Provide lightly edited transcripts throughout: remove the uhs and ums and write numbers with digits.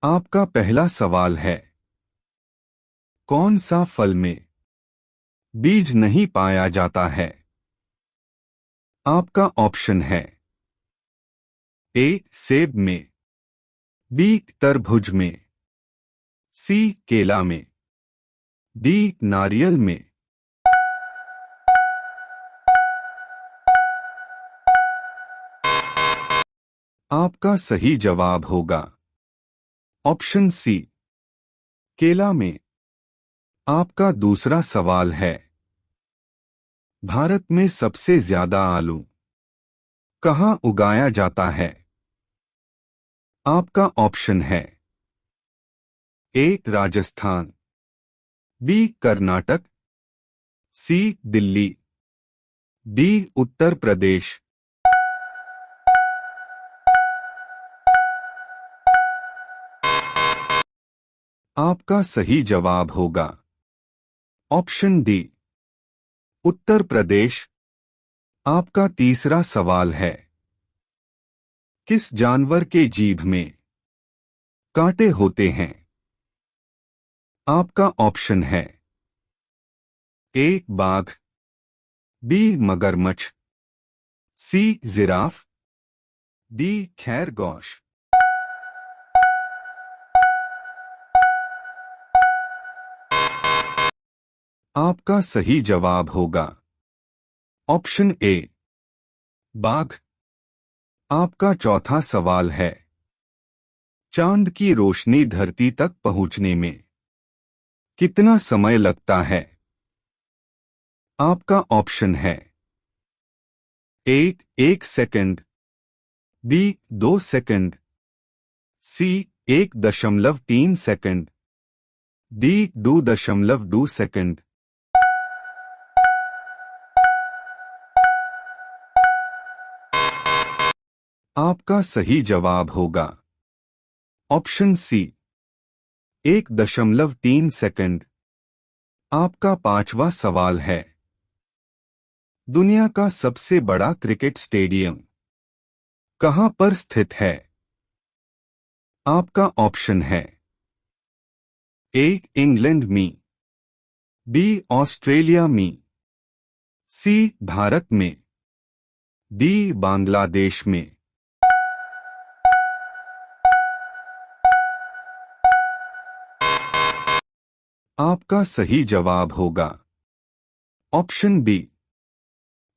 आपका पहला सवाल है, कौन सा फल में बीज नहीं पाया जाता है? आपका ऑप्शन है ए सेब में, बी तरबूज में, सी केला में, डी नारियल में। आपका सही जवाब होगा ऑप्शन सी केला में। आपका दूसरा सवाल है, भारत में सबसे ज्यादा आलू कहाँ उगाया जाता है? आपका ऑप्शन है ए राजस्थान, बी कर्नाटक, सी दिल्ली, डी उत्तर प्रदेश। आपका सही जवाब होगा ऑप्शन डी उत्तर प्रदेश। आपका तीसरा सवाल है, किस जानवर के जीभ में कांटे होते हैं? आपका ऑप्शन है ए बाघ, बी मगरमच्छ, सी जिराफ, डी खरगोश। आपका सही जवाब होगा ऑप्शन ए बाघ। आपका चौथा सवाल है, चांद की रोशनी धरती तक पहुंचने में कितना समय लगता है? आपका ऑप्शन है ए 1 सेकंड, बी 2 सेकंड, सी 1.3 सेकंड, डी 2.2 सेकंड। आपका सही जवाब होगा ऑप्शन सी 1.3 सेकंड। आपका पांचवा सवाल है, दुनिया का सबसे बड़ा क्रिकेट स्टेडियम कहां पर स्थित है? आपका ऑप्शन है ए इंग्लैंड में, बी ऑस्ट्रेलिया में, सी भारत में, डी बांग्लादेश में। आपका सही जवाब होगा ऑप्शन बी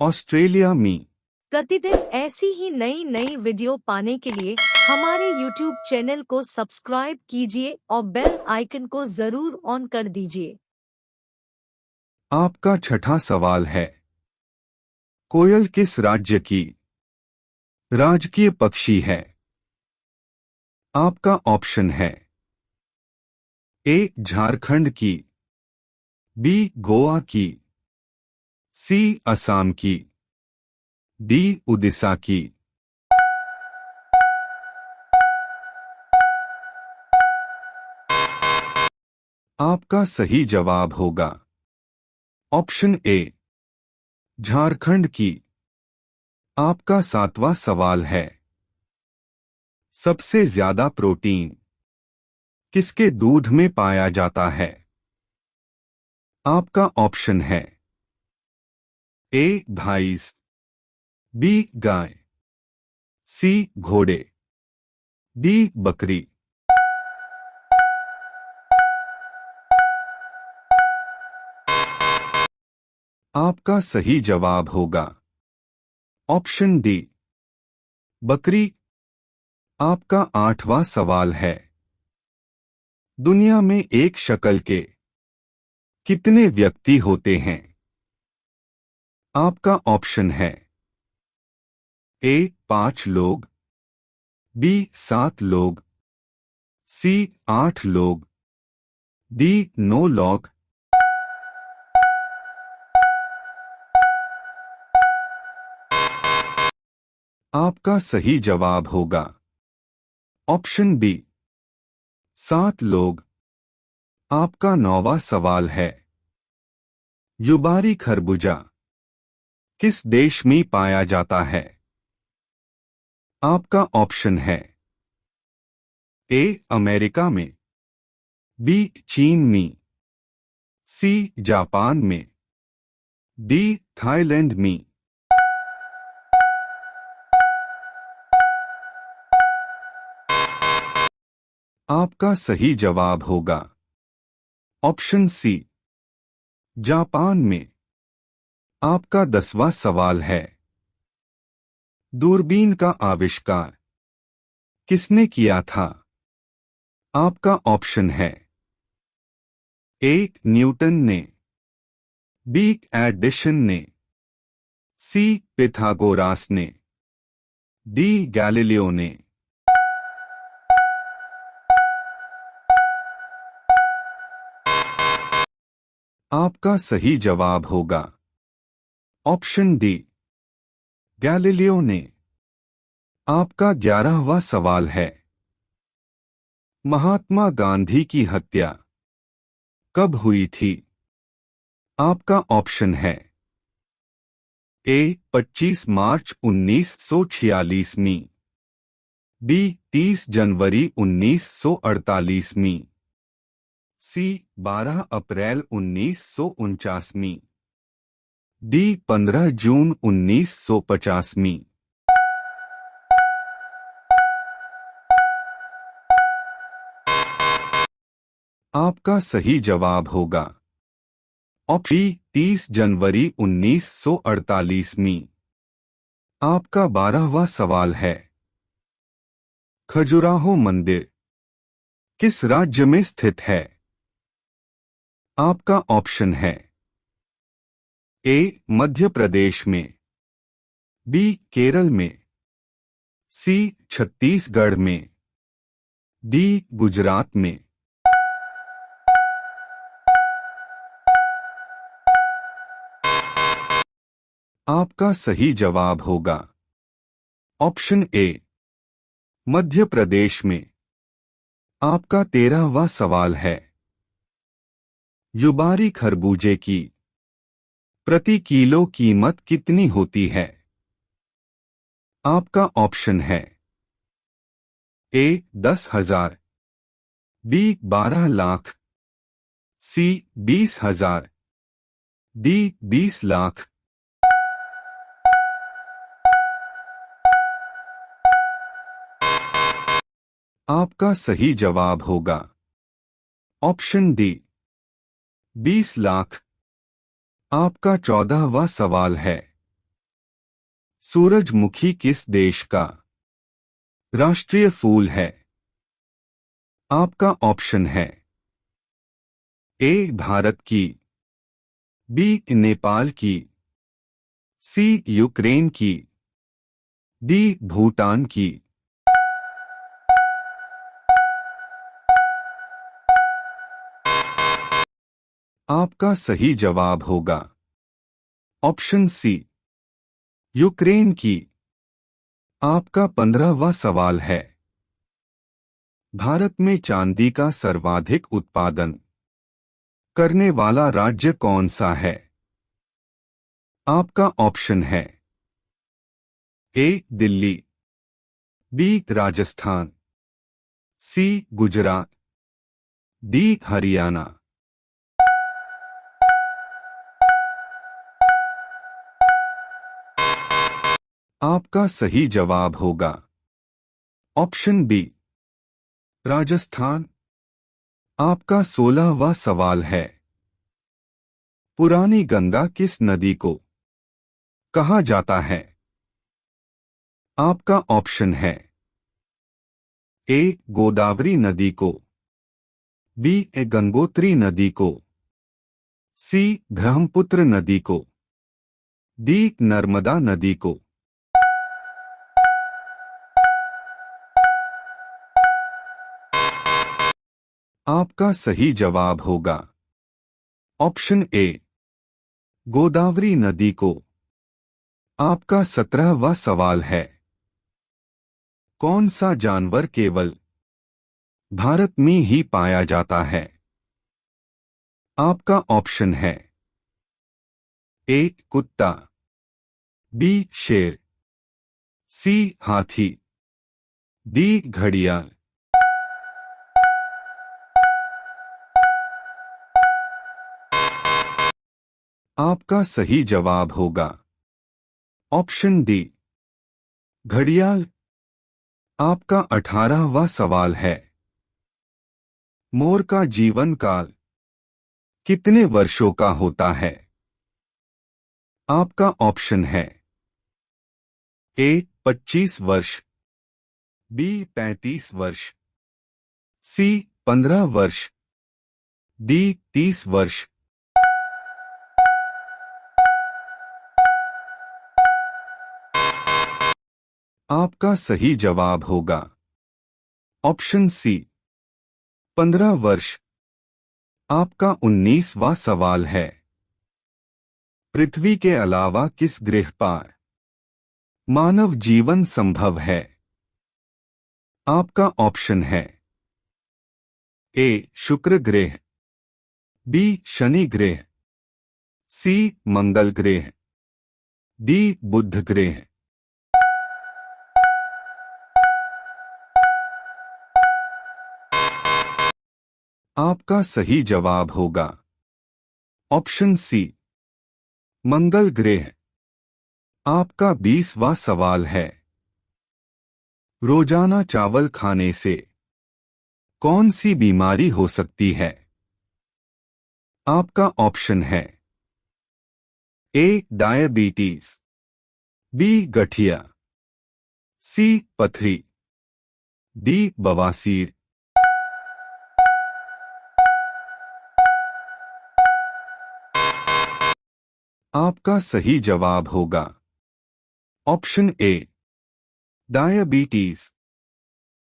ऑस्ट्रेलिया में। प्रतिदिन ऐसी ही नई नई वीडियो पाने के लिए हमारे YouTube चैनल को सब्सक्राइब कीजिए और बेल आइकन को जरूर ऑन कर दीजिए। आपका छठा सवाल है, कोयल किस राज्य की राजकीय पक्षी है? आपका ऑप्शन है ए झारखंड की, बी गोवा की, सी असम की, डी उड़ीसा की। आपका सही जवाब होगा ऑप्शन ए झारखंड की। आपका सातवां सवाल है, सबसे ज्यादा प्रोटीन किसके दूध में पाया जाता है? आपका ऑप्शन है ए भैंस, बी गाय, सी घोड़े, डी बकरी। आपका सही जवाब होगा ऑप्शन डी बकरी। आपका आठवां सवाल है, दुनिया में एक शक्ल के कितने व्यक्ति होते हैं? आपका ऑप्शन है ए 5 लोग, बी 7 लोग, सी 8 लोग, डी 9 लोग। आपका सही जवाब होगा ऑप्शन बी 7 लोग। आपका नौवां सवाल है, युबारी खरबूजा किस देश में पाया जाता है? आपका ऑप्शन है ए अमेरिका में, बी चीन में, सी जापान में, डी थाईलैंड में। आपका सही जवाब होगा ऑप्शन सी, जापान में। आपका 10वां सवाल है, दूरबीन का आविष्कार किसने किया था? आपका ऑप्शन है ए न्यूटन ने, बी एडिशन ने, सी पिथागोरास ने, डी गैलीलियो ने। आपका सही जवाब होगा ऑप्शन डी, गैलीलियो ने। आपका 11वां सवाल है, महात्मा गांधी की हत्या कब हुई थी? आपका ऑप्शन है ए 25 मार्च 1946 में, बी 30 जनवरी 1948 में, सी 12 अप्रैल 1949 में, डी 15 जून 1950 में। आपका सही जवाब होगा ऑप्शन बी 30 जनवरी 1948 में। आपका 12वां सवाल है, खजुराहो मंदिर किस राज्य में स्थित है? आपका ऑप्शन है ए मध्य प्रदेश में, बी केरल में, सी छत्तीसगढ़ में, डी गुजरात में। आपका सही जवाब होगा ऑप्शन ए, मध्य प्रदेश में। आपका 13वां सवाल है, युबारी खरबूजे की प्रति किलो कीमत कितनी होती है? आपका ऑप्शन है ए 10,000, बी 12 लाख, सी 20,000, डी 20 लाख। आपका सही जवाब होगा ऑप्शन डी, 20 लाख। आपका 14वां सवाल है, सूरजमुखी किस देश का राष्ट्रीय फूल है? आपका ऑप्शन है ए भारत की, बी नेपाल की, सी यूक्रेन की, डी भूटान की। आपका सही जवाब होगा ऑप्शन सी, यूक्रेन की। आपका 15वां सवाल है, भारत में चांदी का सर्वाधिक उत्पादन करने वाला राज्य कौन सा है? आपका ऑप्शन है ए दिल्ली, बी राजस्थान, सी गुजरात, डी हरियाणा। आपका सही जवाब होगा ऑप्शन बी, राजस्थान। आपका 16वां सवाल है, पुरानी गंगा किस नदी को कहा जाता है? आपका ऑप्शन है ए गोदावरी नदी को, बी गंगोत्री नदी को, सी ब्रह्मपुत्र नदी को, डी नर्मदा नदी को। आपका सही जवाब होगा ऑप्शन ए, गोदावरी नदी को। आपका 17वां सवाल है, कौन सा जानवर केवल भारत में ही पाया जाता है? आपका ऑप्शन है ए कुत्ता, बी शेर, सी हाथी, डी घड़ियाल। आपका सही जवाब होगा ऑप्शन डी घड़ियाल। आपका 18वां सवाल है, मोर का जीवन काल कितने वर्षों का होता है? आपका ऑप्शन है ए 25 वर्ष, बी 35 वर्ष, सी 15 वर्ष, डी 30 वर्ष। आपका सही जवाब होगा ऑप्शन सी 15 वर्ष। आपका 19वां सवाल है, पृथ्वी के अलावा किस ग्रह पर मानव जीवन संभव है? आपका ऑप्शन है ए शुक्र ग्रह, बी शनि ग्रह, सी मंगल ग्रह, डी बुध ग्रह। आपका सही जवाब होगा ऑप्शन सी मंगल ग्रह। आपका 20वां सवाल है, रोजाना चावल खाने से कौन सी बीमारी हो सकती है? आपका ऑप्शन है ए डायबिटीज, बी गठिया, सी पथरी, डी बवासीर। आपका सही जवाब होगा ऑप्शन ए डायबिटीज।